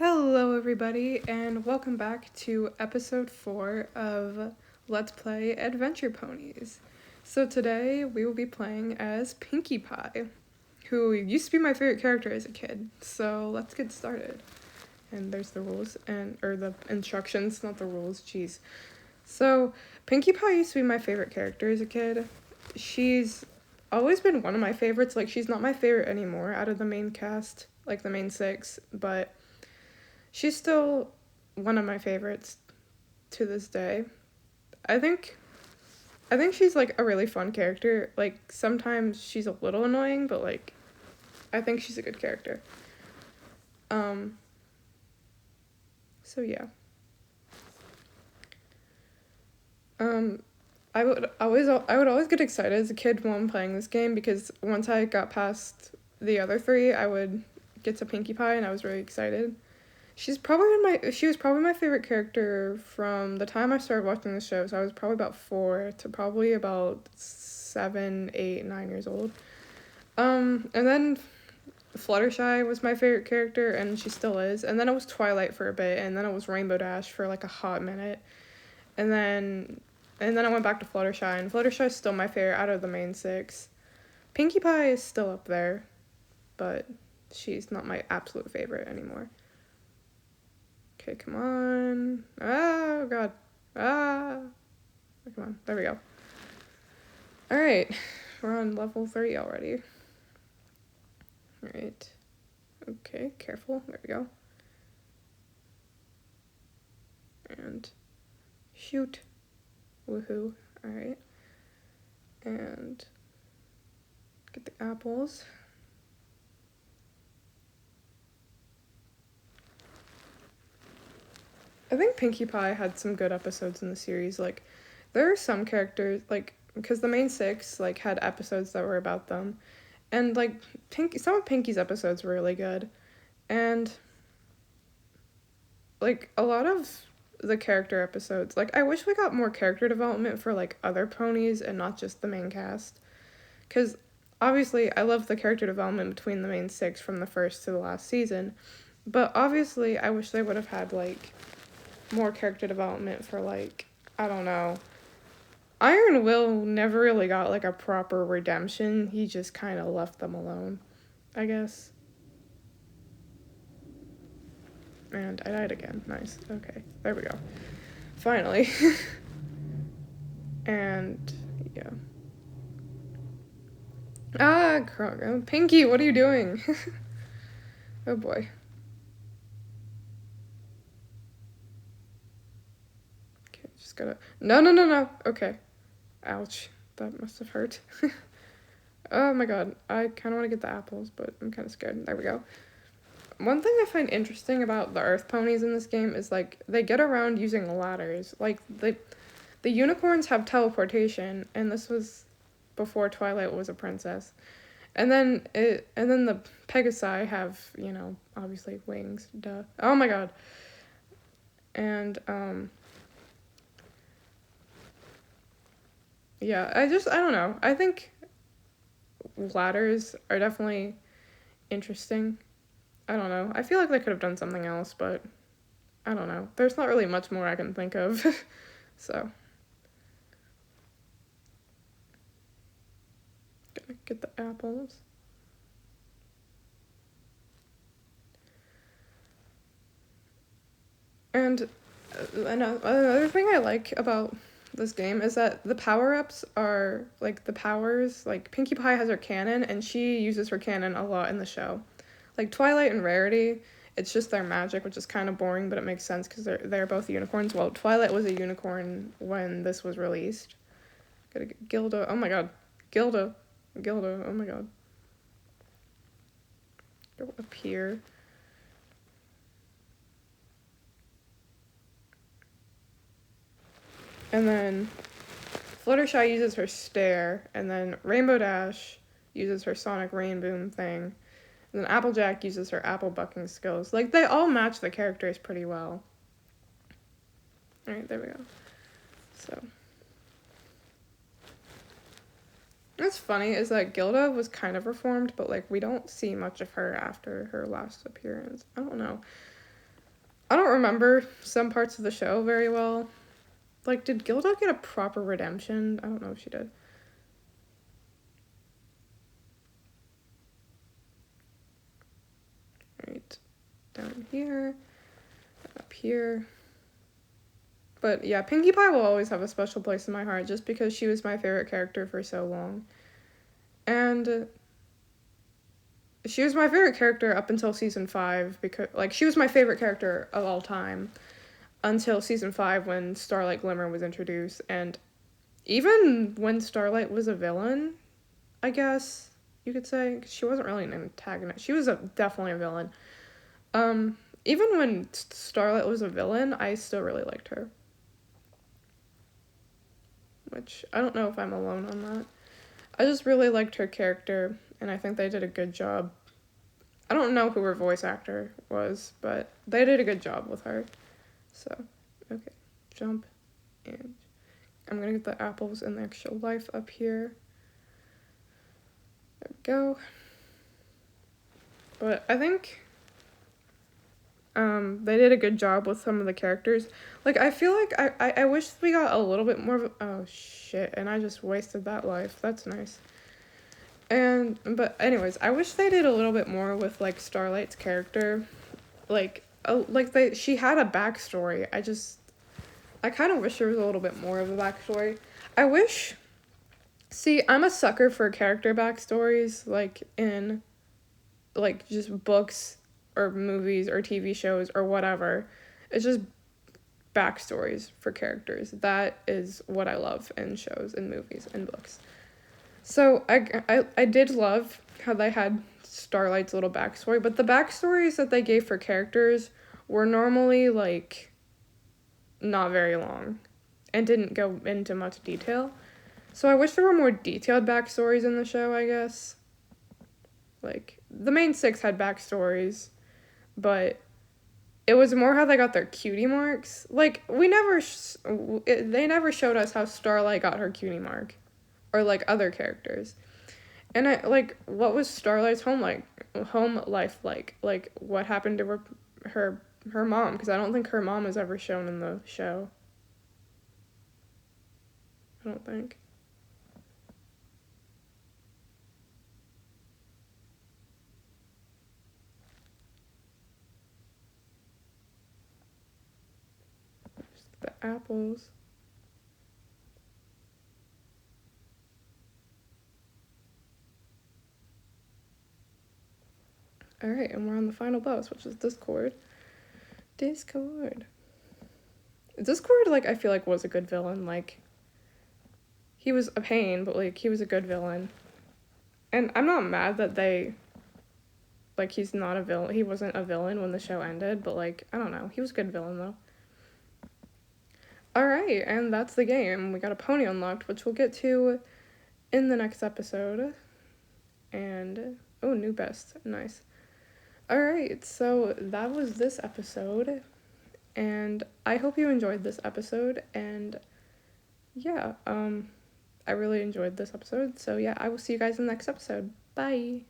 Hello, everybody, and welcome back to episode 4 of Let's Play Adventure Ponies. So, today we will be playing as Pinkie Pie, who used to be my favorite character as a kid. So, let's get started. And there's the rules, or the instructions, not the rules, jeez. So, Pinkie Pie used to be my favorite character as a kid. She's always been one of my favorites. Like, she's not my favorite anymore out of the main cast, like the main 6, but she's still one of my favorites to this day. I think she's like a really fun character. Like sometimes she's a little annoying, but like I think she's a good character. So yeah. I would always get excited as a kid when I'm playing this game because once I got past the other 3, I would get to Pinkie Pie and I was really excited. She was probably my favorite character from the time I started watching the show. So I was probably about 4 to probably about 7, 8, 9 years old. And then Fluttershy was my favorite character, and she still is. And then it was Twilight for a bit, and then it was Rainbow Dash for like a hot minute. And then I went back to Fluttershy, and Fluttershy is still my favorite out of the main 6. Pinkie Pie is still up there, but she's not my absolute favorite anymore. Okay, come on. Oh, God. Come on. There we go. Alright. We're on level 3 already. Alright. Okay, careful. There we go. And shoot. Woohoo. Alright. And get the apples. I think Pinkie Pie had some good episodes in the series. Like, there are some characters, like, because the main 6, like, had episodes that were about them. And, like, some of Pinkie's episodes were really good. And, like, a lot of the character episodes, like, I wish we got more character development for, like, other ponies and not just the main cast. Because, obviously, I love the character development between the main 6 from the first to the last season. But, obviously, I wish they would have had, like, more character development for, like, I don't know. Iron Will never really got, like, a proper redemption. He just kind of left them alone, I guess. And I died again. Nice. Okay. There we go. Finally. And, yeah. Pinkie, what are you doing? Oh, boy. Okay, just gotta... No. Okay. Ouch. That must have hurt. Oh, my God. I kind of want to get the apples, but I'm kind of scared. There we go. One thing I find interesting about the Earth ponies in this game is, like, they get around using ladders. Like, the unicorns have teleportation, and this was before Twilight was a princess. And then the Pegasi have, you know, obviously wings, duh. Oh my God. And, yeah, I don't know. I think ladders are definitely interesting. I don't know. I feel like they could have done something else, but I don't know. There's not really much more I can think of. So. Gonna get the apples. And another thing I like about this game is that the power-ups are, like, the powers, like, Pinkie Pie has her cannon, and she uses her cannon a lot in the show. Like, Twilight and Rarity, it's just their magic, which is kind of boring, but it makes sense because they're both unicorns. Well, Twilight was a unicorn when this was released. Gotta get Gilda. Oh my God. Gilda. Oh my God. Go up here. And then Fluttershy uses her stare, and then Rainbow Dash uses her sonic rain boom thing, and then Applejack uses her apple bucking skills. Like, they all match the characters pretty well. Alright, there we go. So. What's funny is that Gilda was kind of reformed, but, like, we don't see much of her after her last appearance. I don't know. I don't remember some parts of the show very well. Like, did Gilda get a proper redemption? I don't know if she did. Right. Down here. Up here. But yeah, Pinkie Pie will always have a special place in my heart just because she was my favorite character for so long. And she was my favorite character up until season 5 because, like, she was my favorite character of all time until season 5 when Starlight Glimmer was introduced. And even when Starlight was a villain, I guess you could say, 'cause she wasn't really an antagonist. She was definitely a villain. Even when Starlight was a villain, I still really liked her. Which, I don't know if I'm alone on that. I just really liked her character, and I think they did a good job. I don't know who her voice actor was, but they did a good job with her. So, okay, jump, and I'm gonna get the apples and the extra life up here. There we go. But I think they did a good job with some of the characters. Like, I feel like I wish we got a little bit more of oh shit, and I just wasted that life. That's nice. But anyways, I wish they did a little bit more with, like, Starlight's character. Like, she had a backstory. I kind of wish there was a little bit more of a backstory. See, I'm a sucker for character backstories, like, in, like, just books or movies or TV shows or whatever. It's just backstories for characters. That is what I love in shows and movies and books. So I did love how they had Starlight's little backstory, but the backstories that they gave for characters were normally, like, not very long and didn't go into much detail. So I wish there were more detailed backstories in the show, I guess. Like, the main 6 had backstories, but it was more how they got their cutie marks. Like, they never showed us how Starlight got her cutie mark, or, like, other characters. And what was Starlight's home life like? Like, what happened to her mom? Because I don't think her mom is ever shown in the show. I don't think. The apples. Alright, and we're on the final boss, which is Discord. Discord, like, I feel like was a good villain. Like, he was a pain, but, like, he was a good villain. And I'm not mad that he's not a villain. He wasn't a villain when the show ended, but, like, I don't know. He was a good villain, though. Alright, and that's the game. We got a pony unlocked, which we'll get to in the next episode. And, oh, new best. Nice. Alright, so that was this episode, and I hope you enjoyed this episode, and yeah, I really enjoyed this episode, so yeah, I will see you guys in the next episode. Bye!